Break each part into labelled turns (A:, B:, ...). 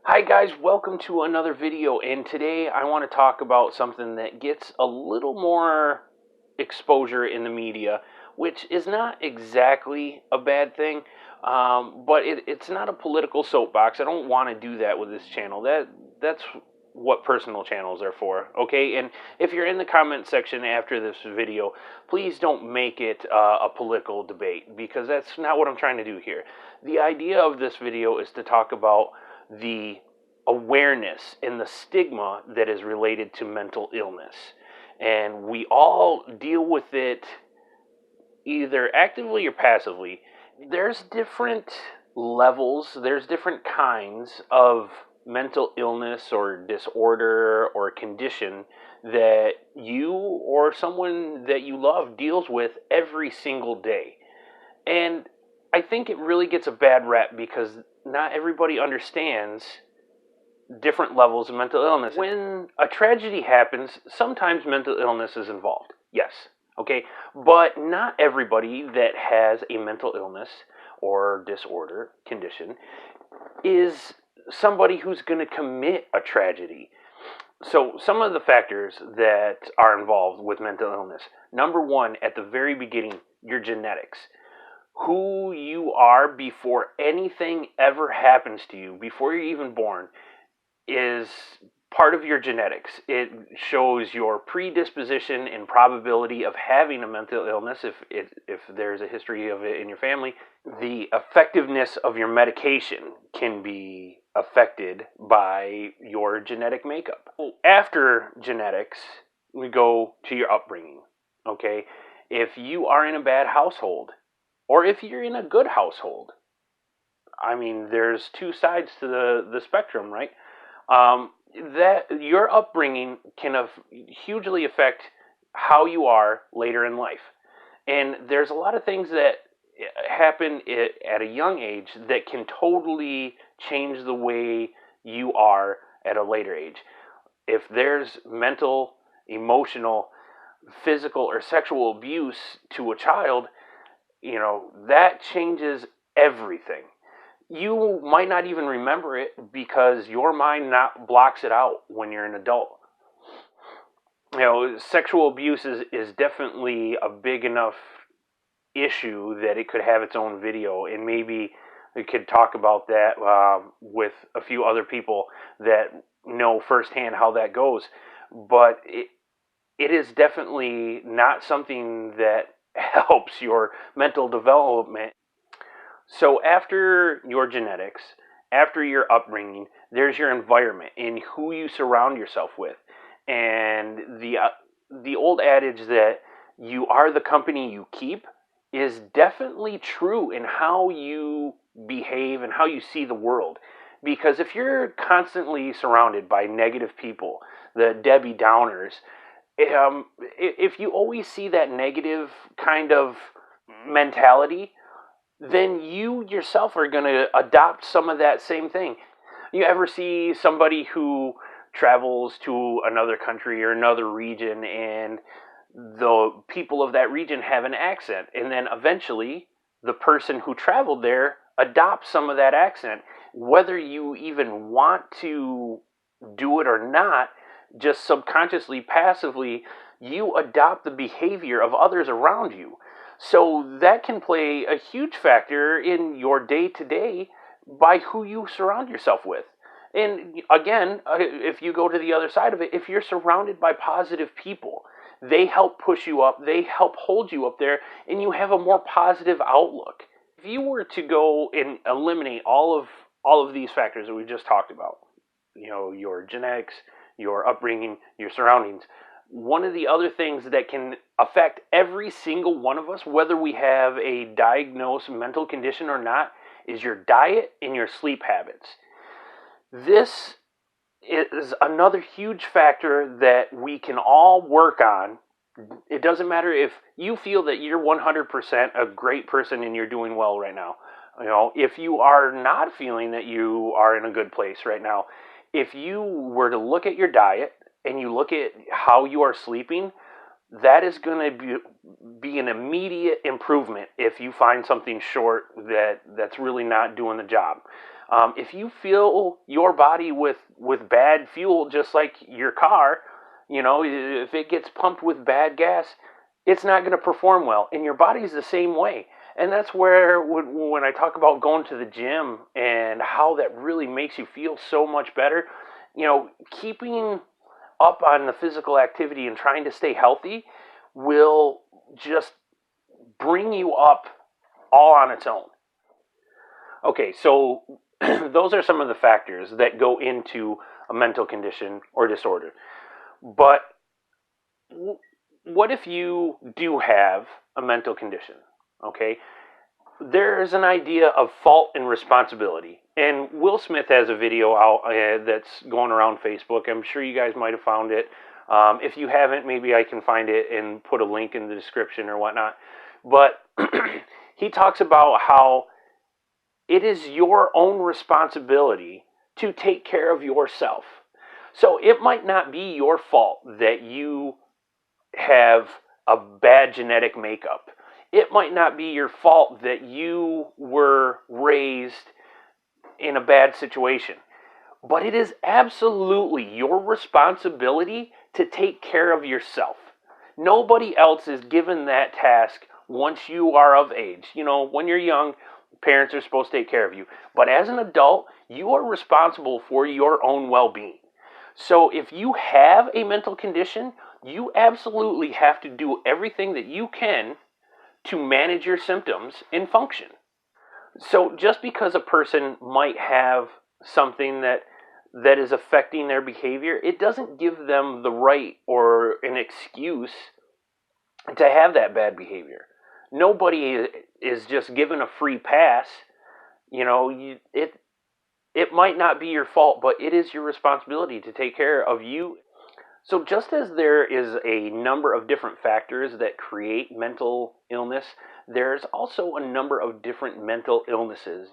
A: Hi guys, welcome to another video, and today I want to talk about something that gets a little more exposure in the media, which is not exactly a bad thing, but it's not a political soapbox. I don't want to do that with this channel. That's what personal channels are for, okay? And if you're in the comment section after this video, please don't make it a political debate, because that's not what I'm trying to do here. The idea of this video is to talk about the awareness and the stigma that is related to mental illness. And we all deal with it either actively or passively. There's different levels, there's different kinds of mental illness or disorder or condition that you or someone that you love deals with every single day. And I think it really gets a bad rap because not everybody understands different levels of mental illness. When a tragedy happens, sometimes mental illness is involved. Yes. Okay. But not everybody that has a mental illness or disorder condition is somebody who's going to commit a tragedy. So, some of the factors that are involved with mental illness. Number one, at the very beginning, your genetics. Who you are before anything ever happens to you, before you're even born, is part of your genetics. It shows your predisposition and probability of having a mental illness if there's a history of it in your family. The effectiveness of your medication can be affected by your genetic makeup. After genetics, we go to your upbringing. Okay? If you are in a bad household, or if you're in a good household, I mean, there's two sides to the spectrum, right? That your upbringing can hugely affect how you are later in life. And there's a lot of things that happen at a young age that can totally change the way you are at a later age. If there's mental, emotional, physical, or sexual abuse to a child, that changes everything. You might not even remember it because your mind not blocks it out when you're an adult. Sexual abuse is definitely a big enough issue that it could have its own video, and maybe we could talk about that with a few other people that know firsthand how that goes. But it is definitely not something that helps your mental development. So after your genetics, after your upbringing, there's your environment and who you surround yourself with. And the old adage that you are the company you keep is definitely true in how you behave and how you see the world. Because if you're constantly surrounded by negative people, the Debbie Downers, if you always see that negative kind of mentality, then you yourself are going to adopt some of that same thing. You ever see somebody who travels to another country or another region, and the people of that region have an accent, and then eventually the person who traveled there adopts some of that accent, whether you even want to do it or not, just subconsciously, passively, you adopt the behavior of others around you. So that can play a huge factor in your day-to-day by who you surround yourself with. And again, if you go to the other side of it, if you're surrounded by positive people, they help push you up, they help hold you up there, and you have a more positive outlook. If you were to go and eliminate all of these factors that we just talked about, your genetics, your upbringing, your surroundings, one of the other things that can affect every single one of us, whether we have a diagnosed mental condition or not, is your diet and your sleep habits. This is another huge factor that we can all work on. It doesn't matter if you feel that you're 100% a great person and you're doing well right now. If you are not feeling that you are in a good place right now, if you were to look at your diet and you look at how you are sleeping, that is going to be an immediate improvement if you find something short that's really not doing the job. If you fill your body with bad fuel, just like your car, if it gets pumped with bad gas, it's not going to perform well. And your body's the same way. And that's where, when I talk about going to the gym and how that really makes you feel so much better, keeping up on the physical activity and trying to stay healthy will just bring you up all on its own. Okay, so those are some of the factors that go into a mental condition or disorder. But what if you do have a mental condition? Okay, there's an idea of fault and responsibility. And Will Smith has a video out that's going around Facebook. I'm sure you guys might have found it. If you haven't, maybe I can find it and put a link in the description or whatnot. But he talks about how it is your own responsibility to take care of yourself. So it might not be your fault that you have a bad genetic makeup. It might not be your fault that you were raised in a bad situation. But it is absolutely your responsibility to take care of yourself. Nobody else is given that task once you are of age. When you're young, parents are supposed to take care of you. But as an adult, you are responsible for your own well-being. So if you have a mental condition, you absolutely have to do everything that you can to manage your symptoms and function. So just because a person might have something that is affecting their behavior, it doesn't give them the right or an excuse to have that bad behavior. Nobody is just given a free pass. It might not be your fault, but it is your responsibility to take care of you. So just as there is a number of different factors that create mental illness, there's also a number of different mental illnesses.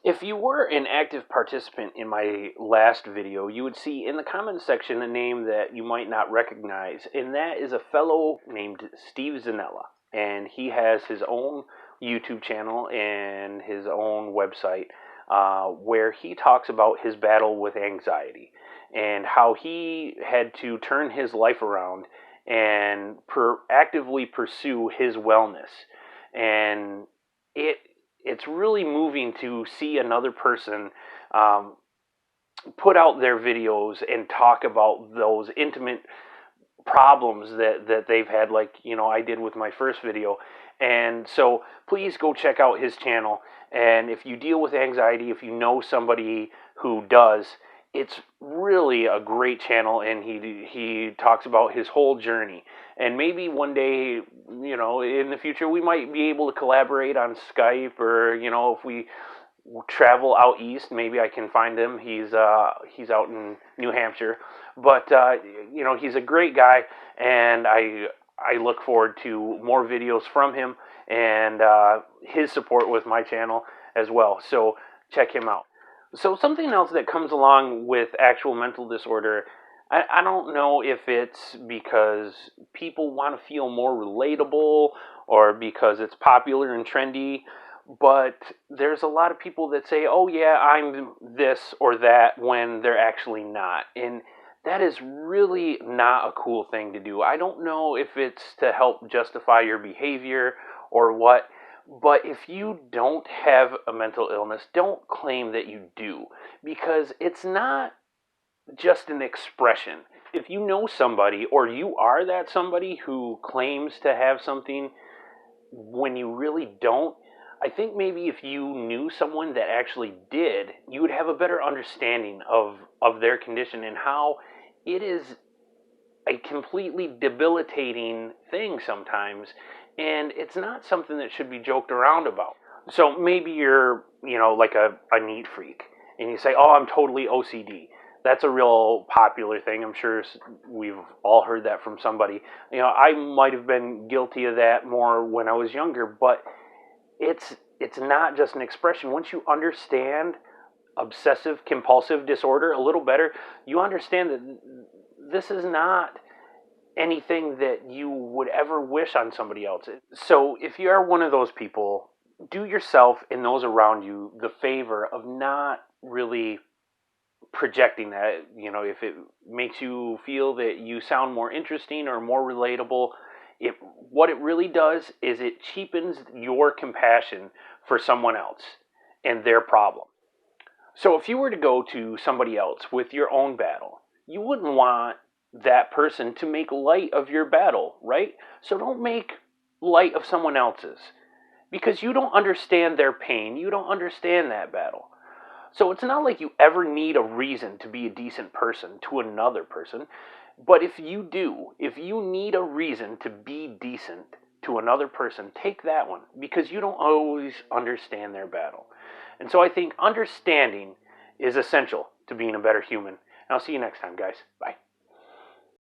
A: If you were an active participant in my last video, you would see in the comments section a name that you might not recognize, and that is a fellow named Steve Zanella. And he has his own YouTube channel and his own website where he talks about his battle with anxiety and how he had to turn his life around and actively pursue his wellness. And it's really moving to see another person put out their videos and talk about those intimate problems that they've had, like I did with my first video. And so please go check out his channel. And if you deal with anxiety, if you know somebody who does, it's really a great channel, and he talks about his whole journey. And maybe one day, in the future, we might be able to collaborate on Skype, or if we travel out east, maybe I can find him. He's out in New Hampshire, but he's a great guy, and I look forward to more videos from him and his support with my channel as well. So check him out. So something else that comes along with actual mental disorder, I don't know if it's because people want to feel more relatable or because it's popular and trendy, but there's a lot of people that say, oh yeah, I'm this or that, when they're actually not. And that is really not a cool thing to do. I don't know if it's to help justify your behavior or what, but if you don't have a mental illness, don't claim that you do, because it's not just an expression. If you know somebody, or you are that somebody who claims to have something when you really don't, I think maybe if you knew someone that actually did, you would have a better understanding of their condition and how it is a completely debilitating thing sometimes, and it's not something that should be joked around about. So maybe you're, like a neat freak, and you say, oh, I'm totally OCD. That's a real popular thing. I'm sure we've all heard that from somebody. I might have been guilty of that more when I was younger, but it's not just an expression. Once you understand obsessive compulsive disorder a little better, you understand that this is not anything that you would ever wish on somebody else. So if you are one of those people, do yourself and those around you the favor of not really projecting that. If it makes you feel that you sound more interesting or more relatable, it what it really does is it cheapens your compassion for someone else and their problem. So if you were to go to somebody else with your own battle, you wouldn't want that person to make light of your battle, right? So don't make light of someone else's, because you don't understand their pain. You don't understand that battle. So it's not like you ever need a reason to be a decent person to another person. But if you do, if you need a reason to be decent to another person, take that one, because you don't always understand their battle. And so I think understanding is essential to being a better human. And I'll see you next time, guys. Bye.